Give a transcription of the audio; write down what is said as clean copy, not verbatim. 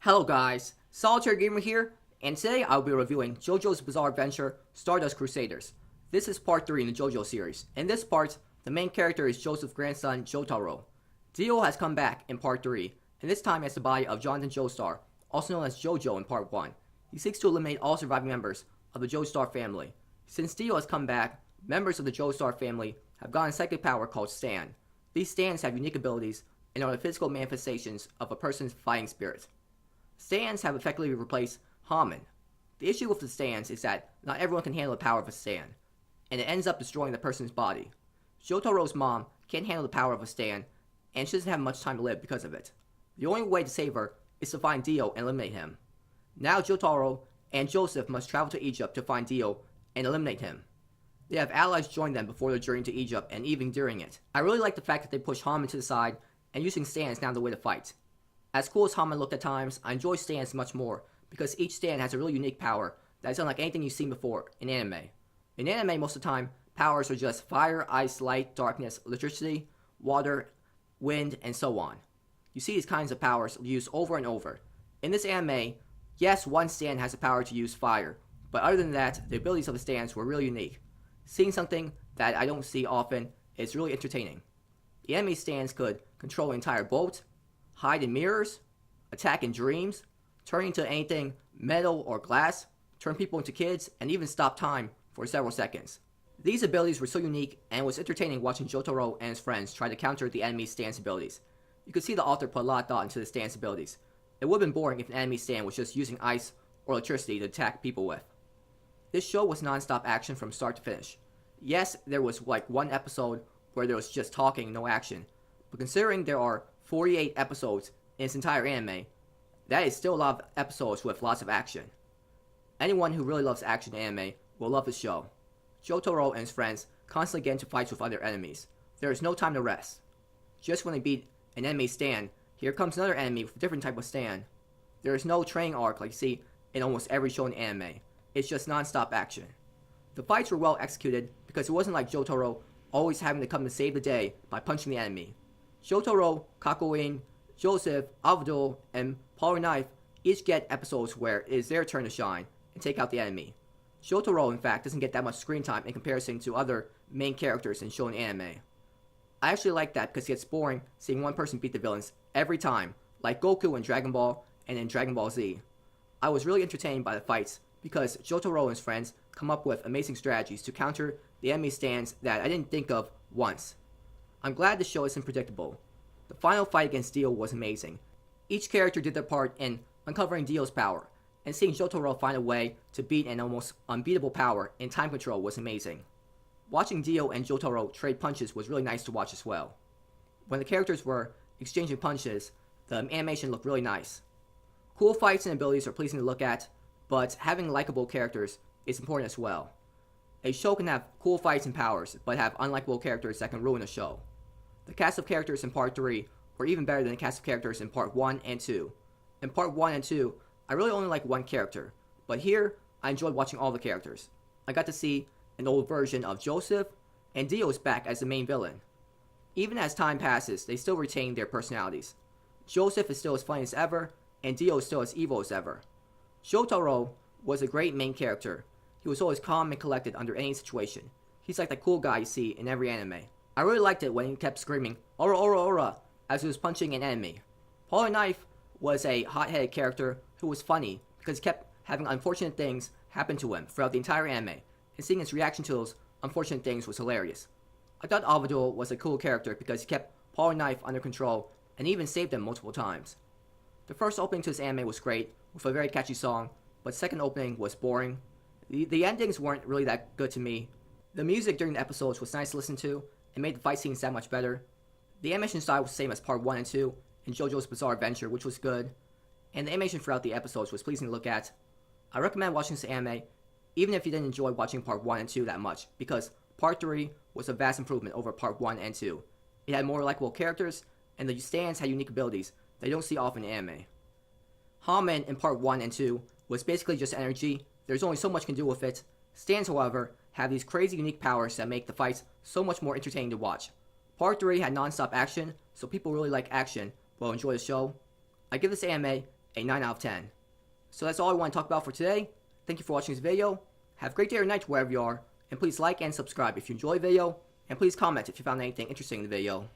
Hello guys, Solitaire Gamer here, and today I'll be reviewing JoJo's Bizarre Adventure, Stardust Crusaders. This is part 3 in the JoJo series. In this part, the main character is Joseph's grandson, Jotaro. Dio has come back in part 3, and this time as the body of Jonathan Joestar, also known as JoJo in part 1. He seeks to eliminate all surviving members of the Joestar family. Since Dio has come back, members of the Joestar family have gotten a psychic power called Stan. These Stans have unique abilities and are the physical manifestations of a person's fighting spirit. Stans have effectively replaced Haman. The issue with the Stans is that not everyone can handle the power of a Stan, and it ends up destroying the person's body. Jotaro's mom can't handle the power of a Stan, and she doesn't have much time to live because of it. The only way to save her is to find Dio and eliminate him. Now Jotaro and Joseph must travel to Egypt to find Dio and eliminate him. They have allies join them before their journey to Egypt and even during it. I really like the fact that they push Haman to the side and using Stan is now the way to fight. As cool as Haman looked at times, I enjoy Stans much more because each Stan has a really unique power that is unlike anything you've seen before in anime. In anime, most of the time, powers are just fire, ice, light, darkness, electricity, water, wind, and so on. You see these kinds of powers used over and over. In this anime, yes, one Stan has the power to use fire, but other than that, the abilities of the Stans were really unique. Seeing something that I don't see often is really entertaining. The enemy Stans could control an entire boat, hide in mirrors, attack in dreams, turn into anything metal or glass, turn people into kids, and even stop time for several seconds. These abilities were so unique, and it was entertaining watching Jotaro and his friends try to counter the enemy's Stan's abilities. You could see the author put a lot of thought into the Stan's abilities. It would have been boring if an enemy Stan was just using ice or electricity to attack people with. This show was non-stop action from start to finish. Yes, there was like one episode where there was just talking, no action, but considering there are 48 episodes in its entire anime, that is still a lot of episodes with lots of action. Anyone who really loves action anime will love this show. Jotaro and his friends constantly get into fights with other enemies. There is no time to rest. Just when they beat an enemy Stan, here comes another enemy with a different type of Stan. There is no training arc like you see in almost every show in anime. It's just non-stop action. The fights were well executed because it wasn't like Jotaro always having to come to save the day by punching the enemy. Jotaro, Kakuin, Joseph, Avdol, and Polyknife each get episodes where it is their turn to shine and take out the enemy. Jotaro, in fact, doesn't get that much screen time in comparison to other main characters in shonen anime. I actually like that because it gets boring seeing one person beat the villains every time, like Goku in Dragon Ball and in Dragon Ball Z. I was really entertained by the fights because Jotaro and his friends come up with amazing strategies to counter the enemy Stans that I didn't think of once. I'm glad the show isn't predictable. The final fight against Dio was amazing. Each character did their part in uncovering Dio's power, and seeing Jotaro find a way to beat an almost unbeatable power in time control was amazing. Watching Dio and Jotaro trade punches was really nice to watch as well. When the characters were exchanging punches, the animation looked really nice. Cool fights and abilities are pleasing to look at, but having likable characters is important as well. A show can have cool fights and powers, but have unlikable characters that can ruin a show. The cast of characters in Part 3 were even better than the cast of characters in Part 1 and 2. In Part 1 and 2, I really only like one character, but here, I enjoyed watching all the characters. I got to see an old version of Joseph, and Dio is back as the main villain. Even as time passes, they still retain their personalities. Joseph is still as funny as ever, and Dio is still as evil as ever. Jotaro was a great main character. He was always calm and collected under any situation. He's like the cool guy you see in every anime. I really liked it when he kept screaming, "Ora, ora, ora," as he was punching an enemy. Polyknife was a hot-headed character who was funny because he kept having unfortunate things happen to him throughout the entire anime, and seeing his reaction to those unfortunate things was hilarious. I thought Avdol was a cool character because he kept Polyknife under control and even saved him multiple times. The first opening to this anime was great, with a very catchy song, but the second opening was boring. The endings weren't really that good to me. The music during the episodes was nice to listen to, and made the fight scenes that much better. The animation style was the same as Part 1 and 2 in JoJo's Bizarre Adventure, which was good, and the animation throughout the episodes was pleasing to look at. I recommend watching this anime, even if you didn't enjoy watching Part 1 and 2 that much, because Part 3 was a vast improvement over Part 1 and 2. It had more likable characters, and the Stans had unique abilities that you don't see often in anime. Haman in Part 1 and 2 was basically just energy. There's only so much you can do with it. Stans, however, have these crazy unique powers that make the fights so much more entertaining to watch. Part 3 had non-stop action, so people really like action will enjoy the show. I give this anime a 9 out of 10. So that's all I want to talk about for today. Thank you for watching this video. Have a great day or night wherever you are. And please like and subscribe if you enjoyed the video. And please comment if you found anything interesting in the video.